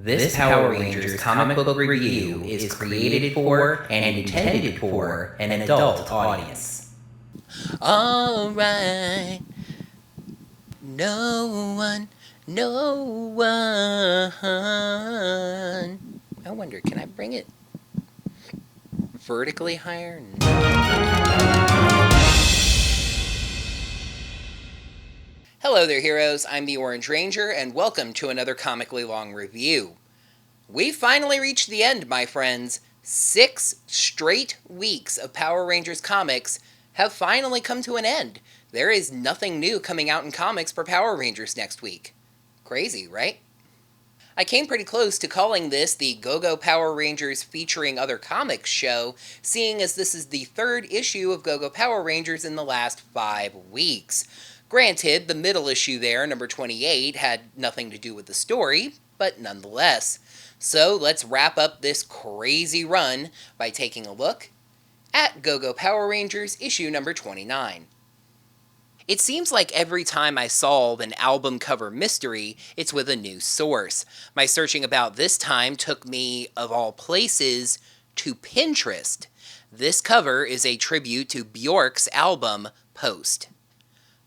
This Power Rangers comic book review is created for and intended for an adult audience. Alright. No one. I wonder, can I bring it vertically higher? Hello there, heroes. I'm the Orange Ranger, and welcome to another comically long review. We finally reached the end, my friends. 6 straight weeks of Power Rangers comics have finally come to an end. There is nothing new coming out in comics for Power Rangers next week. Crazy, right? I came pretty close to calling this the Go-Go Power Rangers featuring other comics show, seeing as this is the 3rd issue of Go-Go Power Rangers in the last 5 weeks. Granted, the middle issue there, number 28, had nothing to do with the story, but nonetheless. So let's wrap up this crazy run by taking a look at Go-Go Power Rangers issue number 29. It seems like every time I solve an album cover mystery, it's with a new source. My searching about this time took me, of all places, to Pinterest. This cover is a tribute to Bjork's album, Post.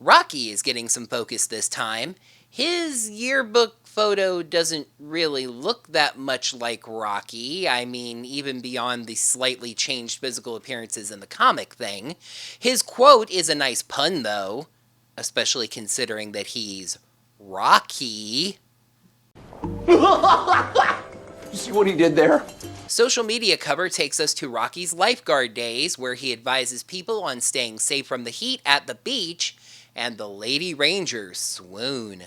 Rocky is getting some focus this time. His yearbook photo doesn't really look that much like Rocky. I mean, even beyond the slightly changed physical appearances in the comic thing. His quote is a nice pun, though, especially considering that he's Rocky. See what he did there? Social media cover takes us to Rocky's lifeguard days, where he advises people on staying safe from the heat at the beach, and the Lady Rangers swoon.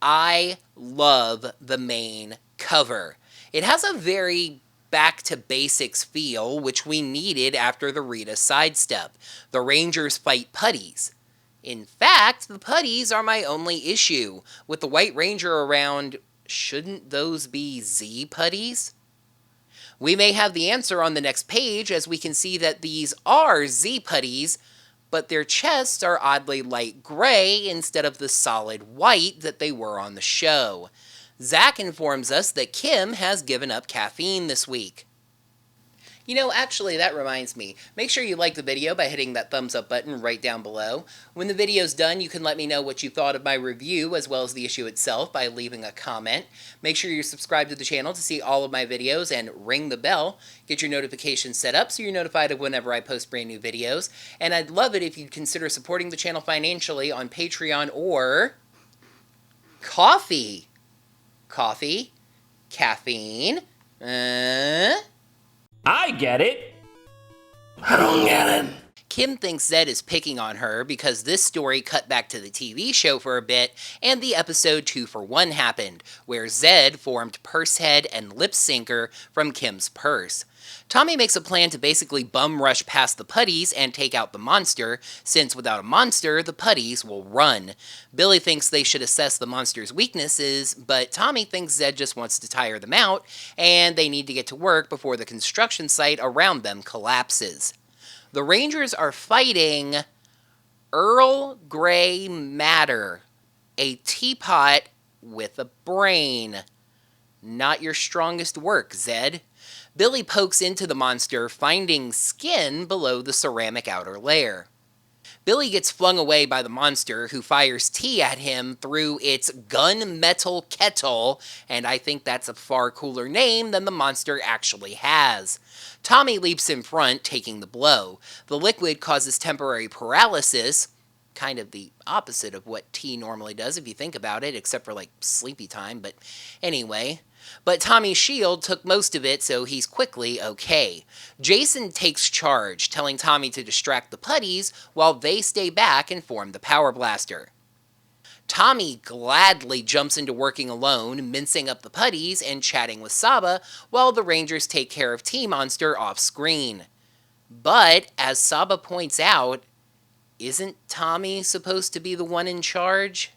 I love the main cover. It has a very back-to-basics feel, which we needed after the Rita sidestep. The Rangers fight putties. In fact, the putties are my only issue. With the White Ranger around, shouldn't those be Z putties? We may have the answer on the next page, as we can see that these are Z putties, but their chests are oddly light gray instead of the solid white that they were on the show. Zack informs us that Kim has given up caffeine this week. You know, actually, that reminds me. Make sure you like the video by hitting that thumbs up button right down below. When the video's done, you can let me know what you thought of my review as well as the issue itself by leaving a comment. Make sure you're subscribed to the channel to see all of my videos and ring the bell. Get your notifications set up so you're notified of whenever I post brand new videos. And I'd love it if you'd consider supporting the channel financially on Patreon or Ko-fi. Coffee, caffeine, I get it! I don't get it. Kim thinks Zed is picking on her because this story cut back to the TV show for a bit, and the episode 2-for-1 happened, where Zed formed Pursehead and Lip Syncer from Kim's purse. Tommy makes a plan to basically bum rush past the putties and take out the monster, since without a monster, the putties will run. Billy thinks they should assess the monster's weaknesses, but Tommy thinks Zed just wants to tire them out, and they need to get to work before the construction site around them collapses. The Rangers are fighting Earl Grey Matter, a teapot with a brain. Not your strongest work, Zed. Billy pokes into the monster, finding skin below the ceramic outer layer. Billy gets flung away by the monster, who fires tea at him through its gunmetal kettle, and I think that's a far cooler name than the monster actually has. Tommy leaps in front, taking the blow. The liquid causes temporary paralysis, kind of the opposite of what tea normally does if you think about it, except for like sleepy time, but anyway. But Tommy's shield took most of it, so he's quickly okay. Jason takes charge, telling Tommy to distract the putties while they stay back and form the power blaster. Tommy gladly jumps into working alone, mincing up the putties and chatting with Saba, while the Rangers take care of T-Monster off-screen. But, as Saba points out, isn't Tommy supposed to be the one in charge?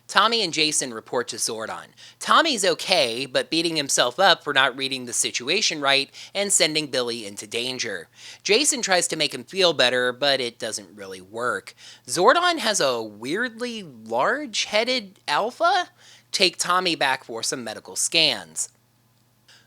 Tommy and Jason report to Zordon. Tommy's okay, but beating himself up for not reading the situation right and sending Billy into danger. Jason tries to make him feel better, but it doesn't really work. Zordon has a weirdly large-headed alpha? take Tommy back for some medical scans.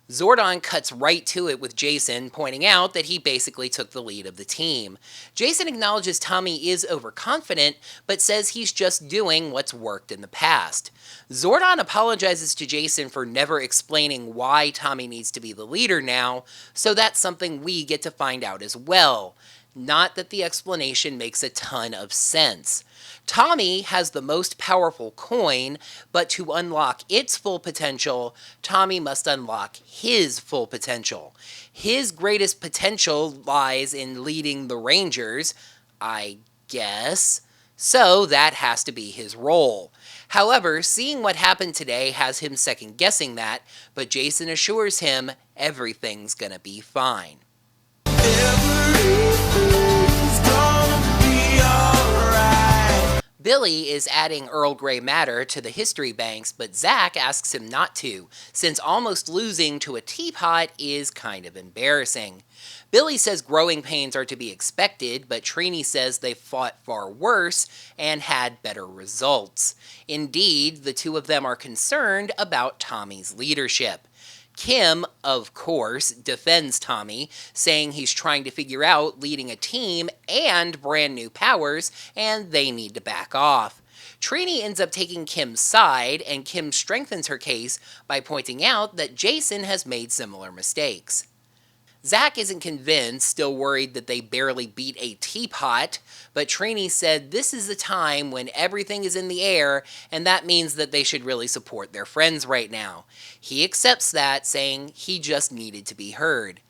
Zordon cuts right to it with Jason, pointing out that he basically took the lead of the team. Jason acknowledges Tommy is overconfident, but says he's just doing what's worked in the past. Zordon apologizes to Jason for never explaining why Tommy needs to be the leader now, so that's something we get to find out as well. Not that the explanation makes a ton of sense. Tommy has the most powerful coin, but to unlock its full potential, Tommy must unlock his full potential. His greatest potential lies in leading the Rangers, I guess, so that has to be his role. However, seeing what happened today has him second-guessing that, but Jason assures him everything's gonna be fine. Billy is adding Earl Grey matter to the history banks, but Zack asks him not to, since almost losing to a teapot is kind of embarrassing. Billy says growing pains are to be expected, but Trini says they've fought far worse and had better results. Indeed, the two of them are concerned about Tommy's leadership. Kim, of course, defends Tommy, saying he's trying to figure out leading a team and brand new powers, and they need to back off. Trini ends up taking Kim's side, and Kim strengthens her case by pointing out that Jason has made similar mistakes. Zack isn't convinced, still worried that they barely beat a teapot, but Trini said this is the time when everything is in the air, and that means that they should really support their friends right now. He accepts that, saying he just needed to be heard.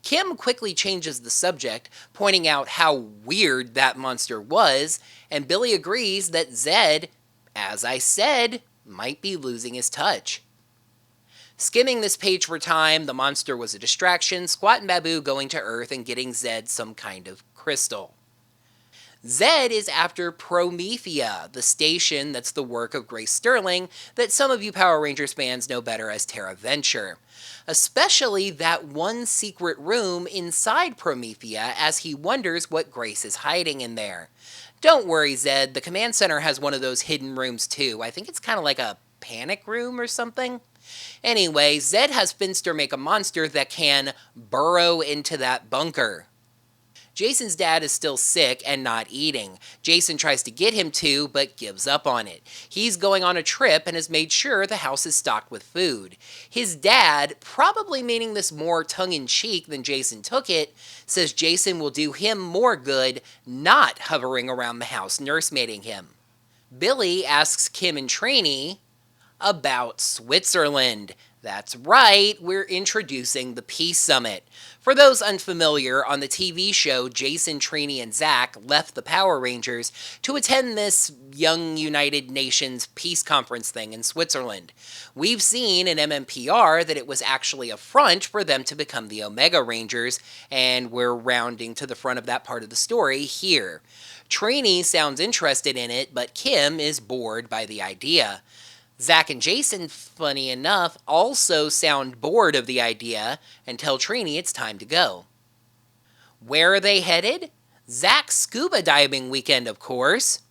Kim quickly changes the subject, pointing out how weird that monster was, and Billy agrees that Zed, as I said, might be losing his touch. Skimming this page for time, the monster was a distraction, Squat and Babu going to Earth and getting Zed some kind of crystal. Zed is after Promethea, the station that's the work of Grace Sterling that some of you Power Rangers fans know better as Terra Venture. Especially that one secret room inside Promethea, as he wonders what Grace is hiding in there. Don't worry, Zed, the command center has one of those hidden rooms too. I think it's kind of like a panic room or something. Anyway, Zed has Finster make a monster that can burrow into that bunker. Jason's dad is still sick and not eating. Jason tries to get him to, but gives up on it. He's going on a trip and has made sure the house is stocked with food. His dad, probably meaning this more tongue-in-cheek than Jason took it, says Jason will do him more good not hovering around the house nursemaiding him. Billy asks Kim and Trini about Switzerland. That's right, we're introducing the Peace Summit. For those unfamiliar, on the TV show, Jason, Trini, and Zack left the Power Rangers to attend this Young United Nations peace conference thing in Switzerland. We've seen in MMPR that it was actually a front for them to become the Omega Rangers, and we're rounding to the front of that part of the story here. Trini sounds interested in it, but Kim is bored by the idea. Zack and Jason, funny enough, also sound bored of the idea and tell Trini it's time to go. Where are they headed? Zack's scuba diving weekend, of course.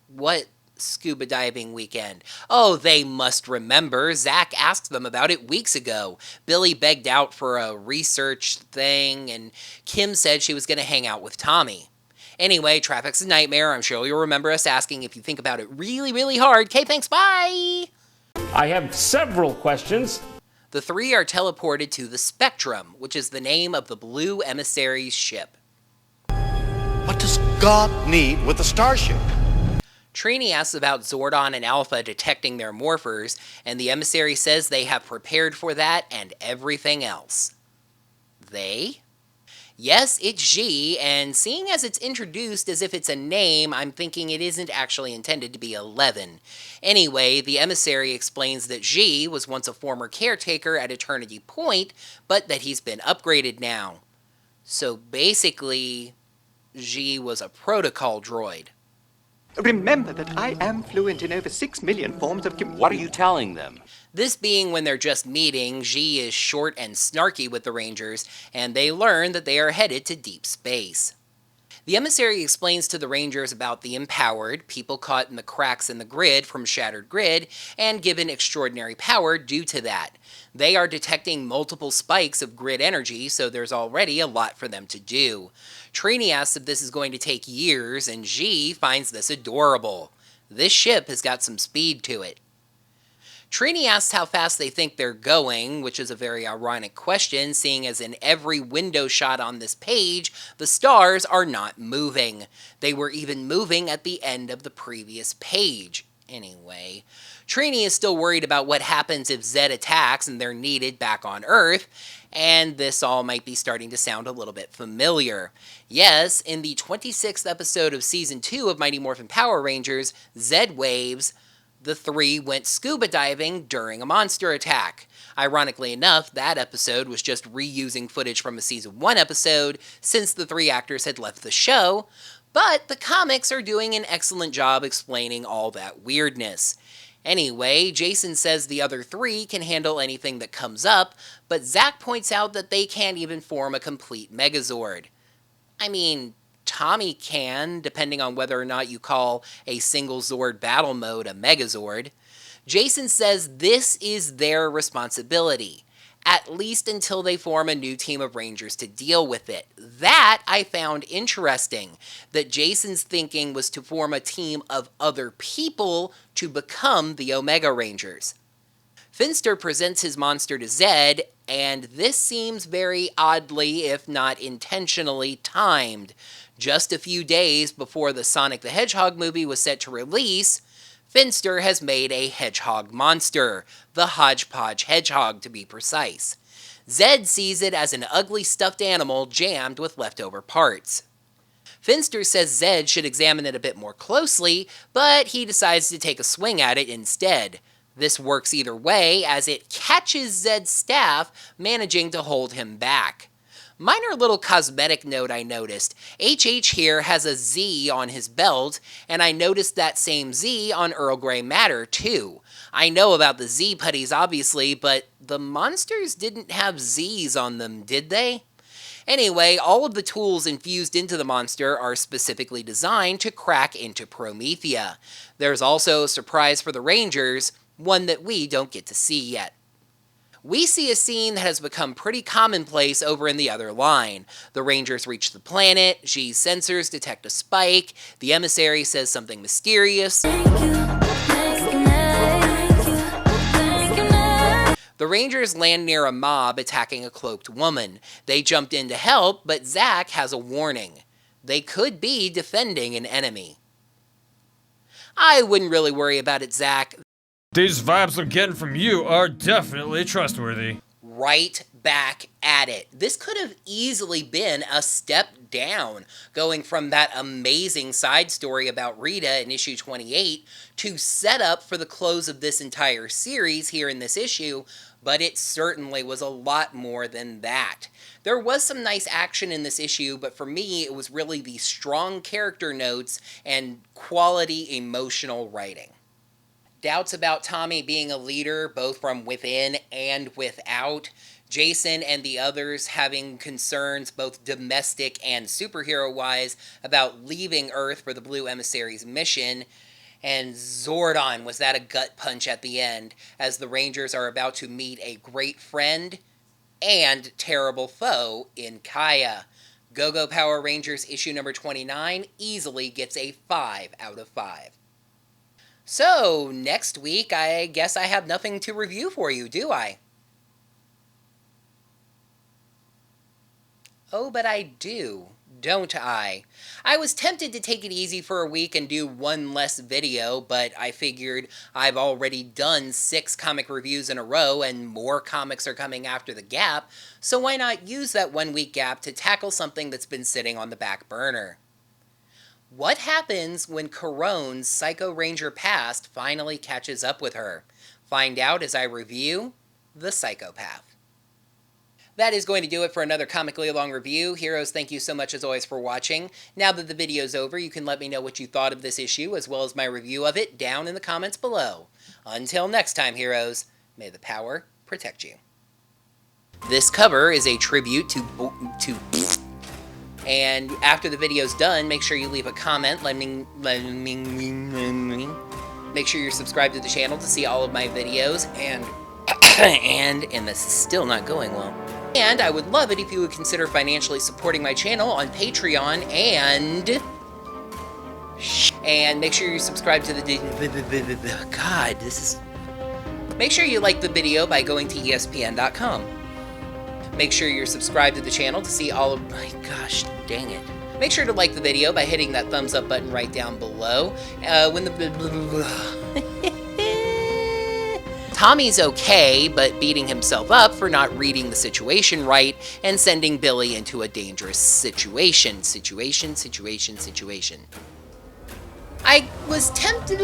What scuba diving weekend? Oh, they must remember. Zack asked them about it weeks ago. Billy begged out for a research thing, and Kim said she was going to hang out with Tommy. Anyway, traffic's a nightmare. I'm sure you'll remember us asking if you think about it really, really hard. Okay, thanks, bye! I have several questions. The three are teleported to the Spectrum, which is the name of the Blue Emissary's ship. What does God need with a starship? Trini asks about Zordon and Alpha detecting their morphers, and the emissary says they have prepared for that and everything else. They? Yes, it's G, and seeing as it's introduced as if it's a name, I'm thinking it isn't actually intended to be 11. Anyway, the emissary explains that G was once a former caretaker at Eternity Point, but that he's been upgraded now. So basically, G was a protocol droid. Remember that I am fluent in over 6 million forms of What are you telling them? This being when they're just meeting, G is short and snarky with the Rangers, and they learn that they are headed to deep space. The emissary explains to the Rangers about the empowered, people caught in the cracks in the grid from Shattered Grid, and given extraordinary power due to that. They are detecting multiple spikes of grid energy, so there's already a lot for them to do. Trini asks if this is going to take years, and G finds this adorable. This ship has got some speed to it. Trini asks how fast they think they're going, which is a very ironic question, seeing as in every window shot on this page, the stars are not moving. They were even moving at the end of the previous page. Anyway, Trini is still worried about what happens if Zed attacks and they're needed back on Earth, and this all might be starting to sound a little bit familiar. Yes, in the 26th episode of Season 2 of Mighty Morphin Power Rangers, Zed Waves, the three went scuba diving during a monster attack. Ironically enough, that episode was just reusing footage from a Season 1 episode since the three actors had left the show, but the comics are doing an excellent job explaining all that weirdness. Anyway, Jason says the other three can handle anything that comes up, but Zack points out that they can't even form a complete Megazord. I mean, Tommy can, depending on whether or not you call a single Zord battle mode a Megazord. Jason says this is their responsibility, at least until they form a new team of Rangers to deal with it. That I found interesting, that Jason's thinking was to form a team of other people to become the Omega Rangers. Finster presents his monster to Zed, and this seems very oddly, if not intentionally, timed. Just a few days before the Sonic the Hedgehog movie was set to release, Finster has made a hedgehog monster, the Hodgepodge Hedgehog to be precise. Zed sees it as an ugly stuffed animal jammed with leftover parts. Finster says Zed should examine it a bit more closely, but he decides to take a swing at it instead. This works either way, as it catches Zed's staff, managing to hold him back. Minor little cosmetic note I noticed. HH here has a Z on his belt, and I noticed that same Z on Earl Grey Matter too. I know about the Z putties obviously, but the monsters didn't have Z's on them, did they? Anyway, all of the tools infused into the monster are specifically designed to crack into Promethea. There's also a surprise for the Rangers, one that we don't get to see yet. We see a scene that has become pretty commonplace over in the other line. The Rangers reach the planet, G's sensors detect a spike, the emissary says something mysterious. The Rangers land near a mob attacking a cloaked woman. They jumped in to help, but Zack has a warning. They could be defending an enemy. I wouldn't really worry about it, Zack. These vibes I'm getting from you are definitely trustworthy. Right back at it. This could have easily been a step down, going from that amazing side story about Rita in issue 28 to set up for the close of this entire series here in this issue, but it certainly was a lot more than that. There was some nice action in this issue, but for me it was really the strong character notes and quality emotional writing. Doubts about Tommy being a leader, both from within and without. Jason and the others having concerns, both domestic and superhero-wise, about leaving Earth for the Blue Emissary's mission. And Zordon, was that a gut punch at the end, as the Rangers are about to meet a great friend and terrible foe in Kaya. Go-Go Power Rangers issue number 29 easily gets a 5 out of 5. So, next week, I guess I have nothing to review for you, do I? Oh, but I do, don't I? I was tempted to take it easy for a week and do one less video, but I figured I've already done 6 comic reviews in a row and more comics are coming after the gap, so why not use that 1 week gap to tackle something that's been sitting on the back burner? What happens when Caron's Psycho Ranger past finally catches up with her? Find out as I review The Psychopath. That is going to do it for another Comically Long review. Heroes, thank you so much as always for watching. Now that the video's over, you can let me know what you thought of this issue, as well as my review of it, down in the comments below. Until next time, heroes, may the power protect you. This cover is a tribute to And after the video's done, make sure you leave a comment. Make sure you're subscribed to the channel to see all of my videos. And this is still not going well. And I would love it if you would consider financially supporting my channel on Patreon and make sure you subscribe to the God, this is... Make sure you like the video by going to ESPN.com. Make sure you're subscribed to the channel to see all of... My gosh, dang it. Make sure to like the video by hitting that thumbs up button right down below. Tommy's okay, but beating himself up for not reading the situation right and sending Billy into a dangerous situation. I was tempted